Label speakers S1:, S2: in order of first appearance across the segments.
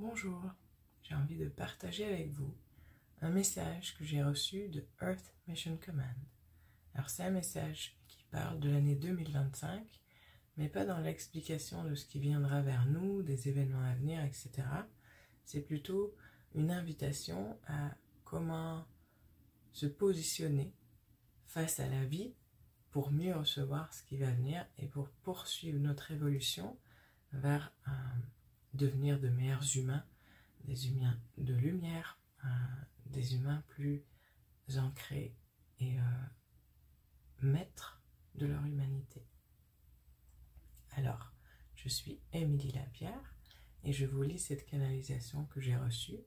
S1: Bonjour, j'ai envie de partager avec vous un message que j'ai reçu de Earth Mission Command. Alors c'est un message qui parle de l'année 2025, mais pas dans l'explication de ce qui viendra vers nous, des événements à venir, etc. C'est plutôt une invitation à comment se positionner face à la vie pour mieux recevoir ce qui va venir et pour poursuivre notre évolution vers devenir de meilleurs humains, des humains de lumière, des humains plus ancrés et maîtres de leur humanité. Alors, je suis Émilie Lapierre et je vous lis cette canalisation que j'ai reçue.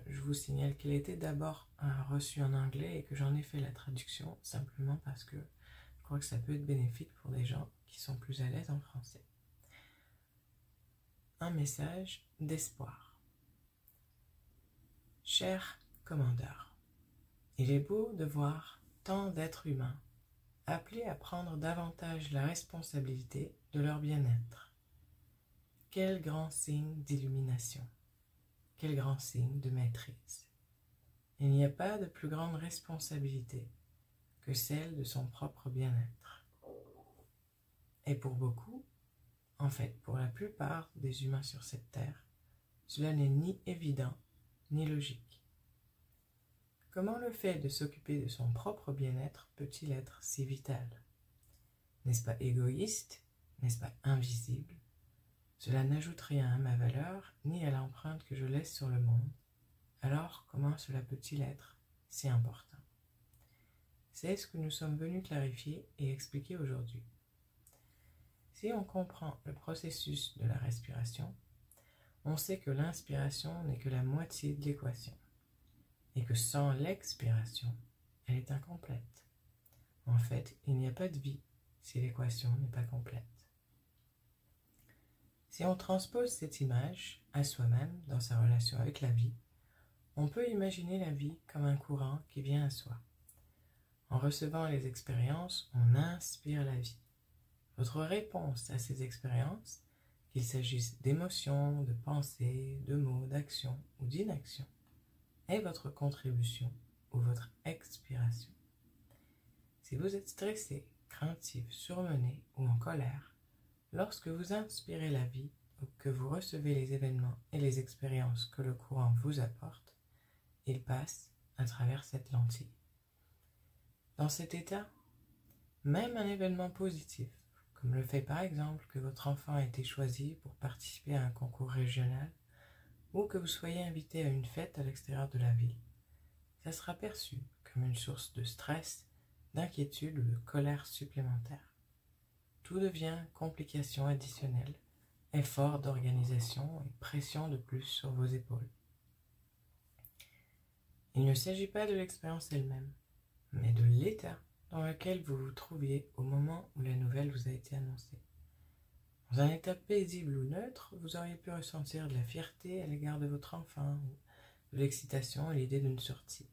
S1: Je vous signale qu'elle était d'abord reçue en anglais et que j'en ai fait la traduction simplement parce que je crois que ça peut être bénéfique pour des gens qui sont plus à l'aise en français. Un message d'espoir. Cher commandeur, il est beau de voir tant d'êtres humains appelés à prendre davantage la responsabilité de leur bien-être. Quel grand signe d'illumination, quel grand signe de maîtrise. Il n'y a pas de plus grande responsabilité que celle de son propre bien-être. Et pour beaucoup, en fait, pour la plupart des humains sur cette terre, cela n'est ni évident ni logique. Comment le fait de s'occuper de son propre bien-être peut-il être si vital? N'est-ce pas égoïste? N'est-ce pas invisible? Cela n'ajoute rien à ma valeur ni à l'empreinte que je laisse sur le monde. Alors comment cela peut-il être si important? C'est ce que nous sommes venus clarifier et expliquer aujourd'hui. Si on comprend le processus de la respiration, on sait que l'inspiration n'est que la moitié de l'équation et que sans l'expiration, elle est incomplète. En fait, il n'y a pas de vie si l'équation n'est pas complète. Si on transpose cette image à soi-même dans sa relation avec la vie, on peut imaginer la vie comme un courant qui vient à soi. En recevant les expériences, on inspire la vie. Votre réponse à ces expériences, qu'il s'agisse d'émotions, de pensées, de mots, d'actions ou d'inaction, est votre contribution ou votre expiration. Si vous êtes stressé, craintif, surmené ou en colère, lorsque vous inspirez la vie ou que vous recevez les événements et les expériences que le courant vous apporte, il passe à travers cette lentille. Dans cet état, même un événement positif, comme le fait par exemple que votre enfant a été choisi pour participer à un concours régional ou que vous soyez invité à une fête à l'extérieur de la ville, ça sera perçu comme une source de stress, d'inquiétude ou de colère supplémentaire. Tout devient complication additionnelle, effort d'organisation et pression de plus sur vos épaules. Il ne s'agit pas de l'expérience elle-même, mais de l'état dans lequel vous vous trouviez au moment où la nouvelle vous a été annoncée. Dans un état paisible ou neutre, vous auriez pu ressentir de la fierté à l'égard de votre enfant ou de l'excitation à l'idée d'une sortie.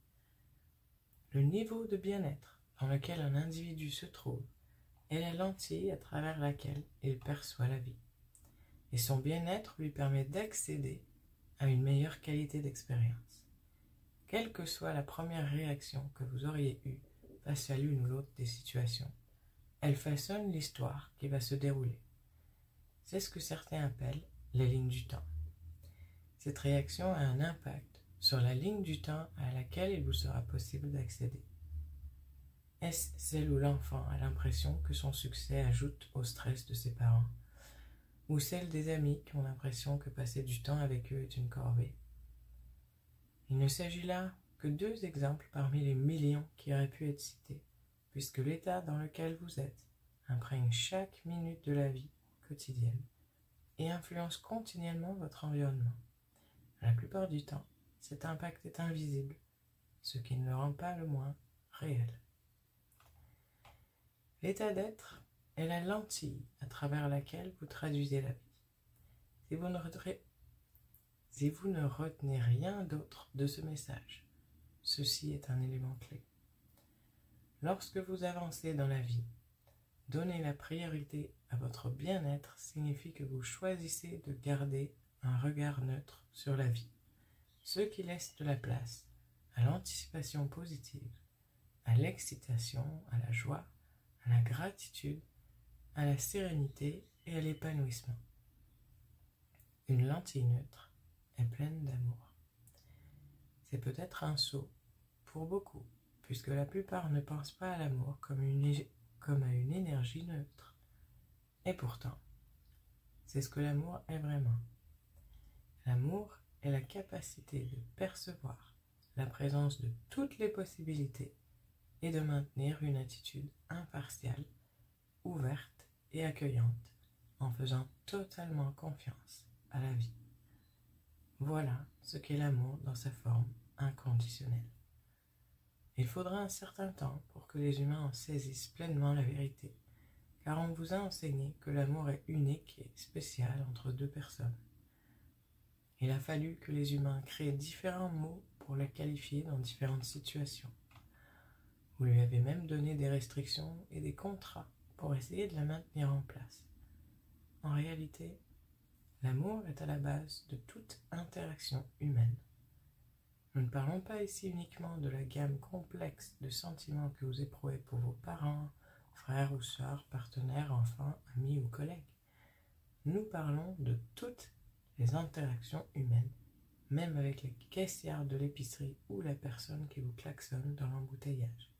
S1: Le niveau de bien-être dans lequel un individu se trouve est la lentille à travers laquelle il perçoit la vie. Et son bien-être lui permet d'accéder à une meilleure qualité d'expérience. Quelle que soit la première réaction que vous auriez eue face à l'une ou l'autre des situations, elle façonne l'histoire qui va se dérouler. C'est ce que certains appellent la ligne du temps. Cette réaction a un impact sur la ligne du temps à laquelle il vous sera possible d'accéder. Est-ce celle où l'enfant a l'impression que son succès ajoute au stress de ses parents, ou celle des amis qui ont l'impression que passer du temps avec eux est une corvée? Il ne s'agit là que 2 exemples parmi les millions qui auraient pu être cités, puisque l'état dans lequel vous êtes imprègne chaque minute de la vie quotidienne et influence continuellement votre environnement. La plupart du temps, cet impact est invisible, ce qui ne le rend pas le moins réel. L'état d'être est la lentille à travers laquelle vous traduisez la vie. Si vous ne retenez rien d'autre de ce message, ceci est un élément clé. Lorsque vous avancez dans la vie, donner la priorité à votre bien-être signifie que vous choisissez de garder un regard neutre sur la vie, ce qui laisse de la place à l'anticipation positive, à l'excitation, à la joie, à la gratitude, à la sérénité et à l'épanouissement. Une lentille neutre est pleine d'amour. C'est peut-être un sot pour beaucoup, puisque la plupart ne pensent pas à l'amour comme à une énergie neutre. Et pourtant, c'est ce que l'amour est vraiment. L'amour est la capacité de percevoir la présence de toutes les possibilités et de maintenir une attitude impartiale, ouverte et accueillante en faisant totalement confiance à la vie. Voilà ce qu'est l'amour dans sa forme inconditionnelle. Il faudra un certain temps pour que les humains en saisissent pleinement la vérité, car on vous a enseigné que l'amour est unique et spécial entre deux personnes. Il a fallu que les humains créent différents mots pour la qualifier dans différentes situations. Vous lui avez même donné des restrictions et des contrats pour essayer de la maintenir en place. En réalité, l'amour est à la base de toute interaction humaine. Nous ne parlons pas ici uniquement de la gamme complexe de sentiments que vous éprouvez pour vos parents, frères ou sœurs, partenaires, enfants, amis ou collègues. Nous parlons de toutes les interactions humaines, même avec les caissières de l'épicerie ou la personne qui vous klaxonne dans l'embouteillage.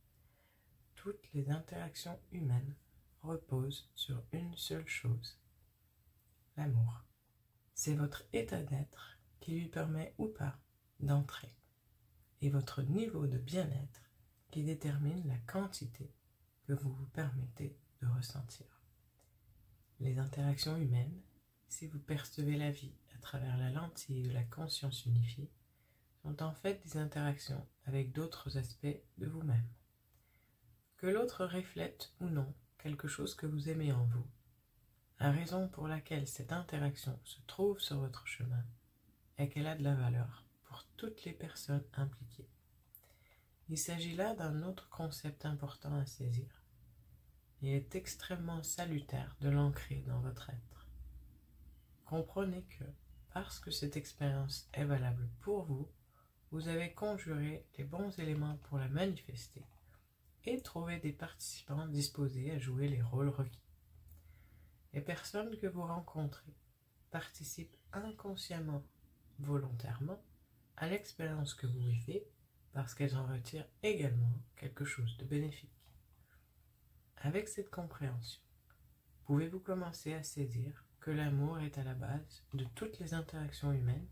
S1: Toutes les interactions humaines reposent sur une seule chose, l'amour. C'est votre état d'être qui lui permet ou pas d'entrer, et votre niveau de bien-être qui détermine la quantité que vous vous permettez de ressentir. Les interactions humaines, si vous percevez la vie à travers la lentille de la conscience unifiée, sont en fait des interactions avec d'autres aspects de vous-même. Que l'autre reflète ou non quelque chose que vous aimez en vous, la raison pour laquelle cette interaction se trouve sur votre chemin est qu'elle a de la valeur pour toutes les personnes impliquées. Il s'agit là d'un autre concept important à saisir. Il est extrêmement salutaire de l'ancrer dans votre être. Comprenez que, parce que cette expérience est valable pour vous, vous avez conjuré les bons éléments pour la manifester et trouvé des participants disposés à jouer les rôles requis. Les personnes que vous rencontrez participent inconsciemment, volontairement, à l'expérience que vous vivez parce qu'elles en retirent également quelque chose de bénéfique. Avec cette compréhension, pouvez-vous commencer à saisir que l'amour est à la base de toutes les interactions humaines?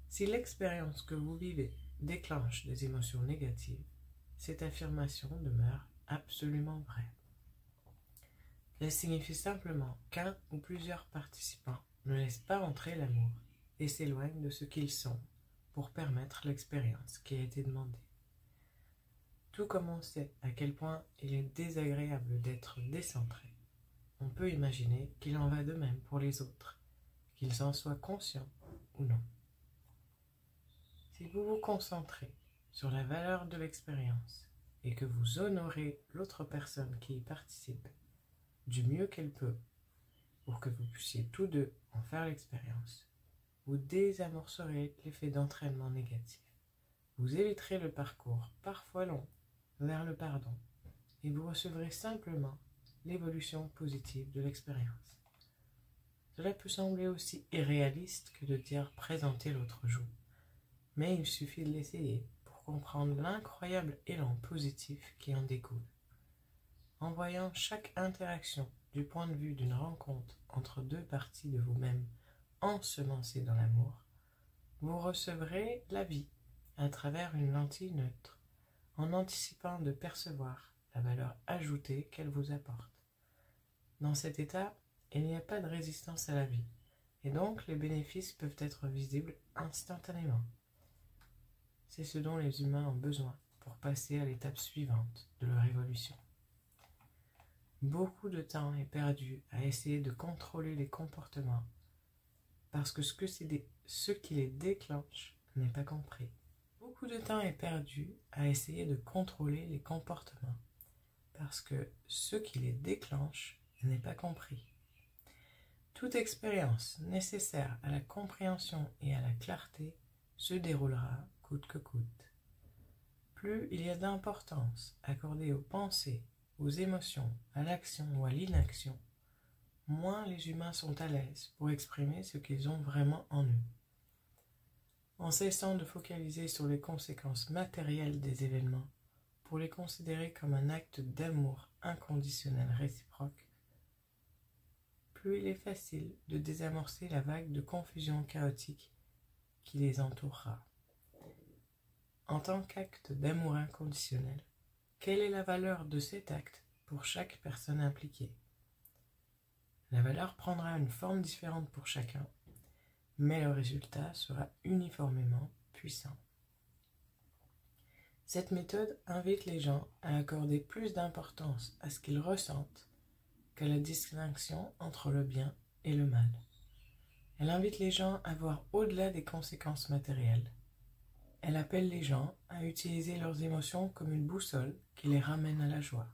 S1: Si l'expérience que vous vivez déclenche des émotions négatives, cette affirmation demeure absolument vraie. Elle signifie simplement qu'un ou plusieurs participants ne laissent pas entrer l'amour et s'éloignent de ce qu'ils sont pour permettre l'expérience qui a été demandée. Tout comme on sait à quel point il est désagréable d'être décentré, on peut imaginer qu'il en va de même pour les autres, qu'ils en soient conscients ou non. Si vous vous concentrez sur la valeur de l'expérience et que vous honorez l'autre personne qui y participe du mieux qu'elle peut pour que vous puissiez tous deux en faire l'expérience, vous désamorcerez l'effet d'entraînement négatif. Vous éviterez le parcours, parfois long, vers le pardon et vous recevrez simplement l'évolution positive de l'expérience. Cela peut sembler aussi irréaliste que de dire présenter l'autre joue, mais il suffit de l'essayer pour comprendre l'incroyable élan positif qui en découle. En voyant chaque interaction du point de vue d'une rencontre entre deux parties de vous-même ensemencées dans l'amour, vous recevrez la vie à travers une lentille neutre, en anticipant de percevoir la valeur ajoutée qu'elle vous apporte. Dans cet état, il n'y a pas de résistance à la vie, et donc les bénéfices peuvent être visibles instantanément. C'est ce dont les humains ont besoin pour passer à l'étape suivante de leur évolution. Beaucoup de temps est perdu à essayer de contrôler les comportements parce que ce qui les déclenche n'est pas compris. Beaucoup de temps est perdu à essayer de contrôler les comportements parce que ce qui les déclenche n'est pas compris. Toute expérience nécessaire à la compréhension et à la clarté se déroulera coûte que coûte. Plus il y a d'importance accordée aux pensées, aux émotions, à l'action ou à l'inaction, moins les humains sont à l'aise pour exprimer ce qu'ils ont vraiment en eux. En cessant de focaliser sur les conséquences matérielles des événements pour les considérer comme un acte d'amour inconditionnel réciproque, plus il est facile de désamorcer la vague de confusion chaotique qui les entourera. En tant qu'acte d'amour inconditionnel, quelle est la valeur de cet acte pour chaque personne impliquée? La valeur prendra une forme différente pour chacun, mais le résultat sera uniformément puissant. Cette méthode invite les gens à accorder plus d'importance à ce qu'ils ressentent qu'à la distinction entre le bien et le mal. Elle invite les gens à voir au-delà des conséquences matérielles. Elle appelle les gens à utiliser leurs émotions comme une boussole qui les ramène à la joie.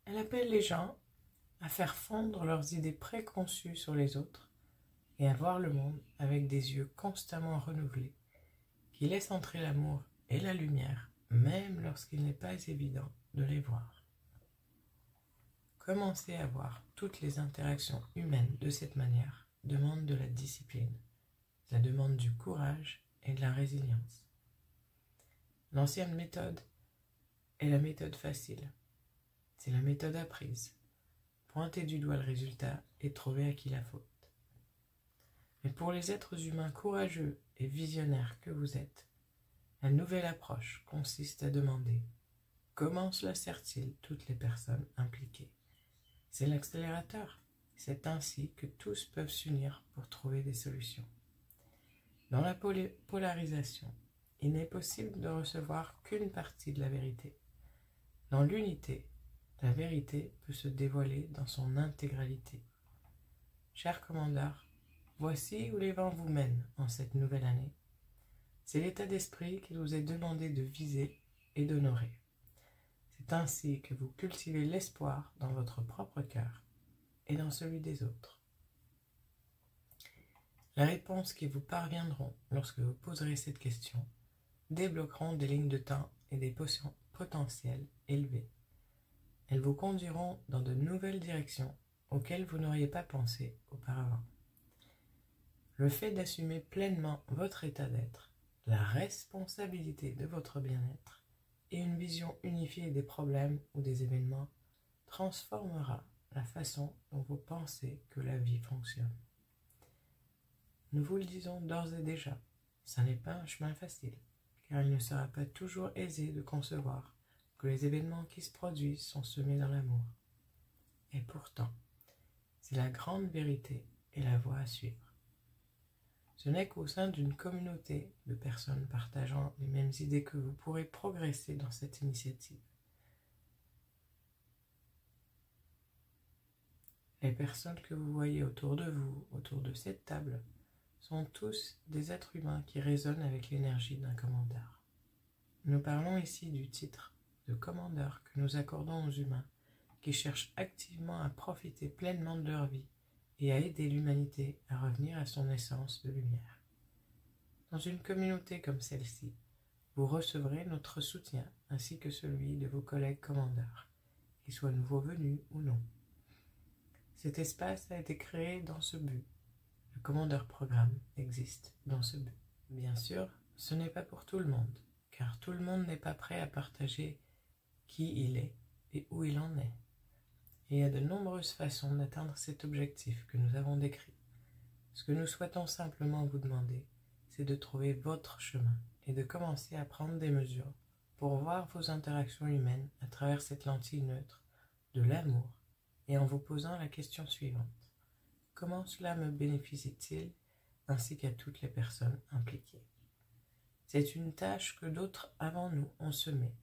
S1: Elle appelle les gens à faire fondre leurs idées préconçues sur les autres et à voir le monde avec des yeux constamment renouvelés qui laissent entrer l'amour et la lumière, même lorsqu'il n'est pas évident de les voir. Commencer à voir toutes les interactions humaines de cette manière demande de la discipline, ça demande du courage et de la résilience. L'ancienne méthode est la méthode facile. C'est la méthode apprise. Pointer du doigt le résultat et trouver à qui la faute. Mais pour les êtres humains courageux et visionnaires que vous êtes, la nouvelle approche consiste à demander comment cela sert-il toutes les personnes impliquées. C'est l'accélérateur. C'est ainsi que tous peuvent s'unir pour trouver des solutions. Dans la polarisation, il n'est possible de recevoir qu'une partie de la vérité. Dans l'unité, la vérité peut se dévoiler dans son intégralité. Chers commandeurs, voici où les vents vous mènent en cette nouvelle année. C'est l'état d'esprit qu'il vous est demandé de viser et d'honorer. C'est ainsi que vous cultivez l'espoir dans votre propre cœur et dans celui des autres. Les réponses qui vous parviendront lorsque vous poserez cette question débloqueront des lignes de temps et des potentiels élevés. Elles vous conduiront dans de nouvelles directions auxquelles vous n'auriez pas pensé auparavant. Le fait d'assumer pleinement votre état d'être, la responsabilité de votre bien-être et une vision unifiée des problèmes ou des événements transformera la façon dont vous pensez que la vie fonctionne. Nous vous le disons d'ores et déjà, ce n'est pas un chemin facile, car il ne sera pas toujours aisé de concevoir que les événements qui se produisent sont semés dans l'amour. Et pourtant, c'est la grande vérité et la voie à suivre. Ce n'est qu'au sein d'une communauté de personnes partageant les mêmes idées que vous pourrez progresser dans cette initiative. Les personnes que vous voyez autour de vous, autour de cette table, sont tous des êtres humains qui résonnent avec l'énergie d'un commandeur. Nous parlons ici du titre de commandeur que nous accordons aux humains qui cherchent activement à profiter pleinement de leur vie et à aider l'humanité à revenir à son essence de lumière. Dans une communauté comme celle-ci, vous recevrez notre soutien ainsi que celui de vos collègues commandeurs, qu'ils soient nouveaux venus ou non. Cet espace a été créé dans ce but. Le commandeur programme existe dans ce but. Bien sûr, ce n'est pas pour tout le monde, car tout le monde n'est pas prêt à partager qui il est et où il en est. Et il y a de nombreuses façons d'atteindre cet objectif que nous avons décrit. Ce que nous souhaitons simplement vous demander, c'est de trouver votre chemin et de commencer à prendre des mesures pour voir vos interactions humaines à travers cette lentille neutre de l'amour et en vous posant la question suivante. Comment cela me bénéficie-t-il ainsi qu'à toutes les personnes impliquées? C'est une tâche que d'autres avant nous ont semée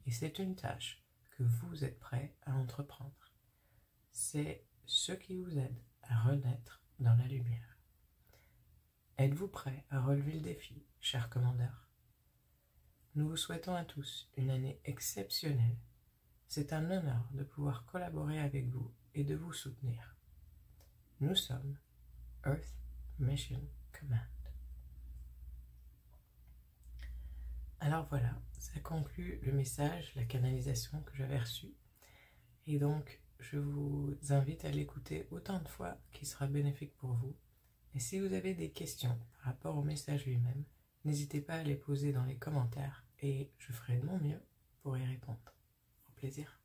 S1: et c'est une tâche que vous êtes prêts à entreprendre. C'est ce qui vous aide à renaître dans la lumière. Êtes-vous prêts à relever le défi, chers commandeurs? Nous vous souhaitons à tous une année exceptionnelle. C'est un honneur de pouvoir collaborer avec vous et de vous soutenir. nous sommes Earth Mission Command. Alors voilà, ça conclut le message, la canalisation que j'avais reçue. Et donc, je vous invite à l'écouter autant de fois qu'il sera bénéfique pour vous. Et si vous avez des questions par rapport au message lui-même, n'hésitez pas à les poser dans les commentaires et je ferai de mon mieux pour y répondre. Au plaisir.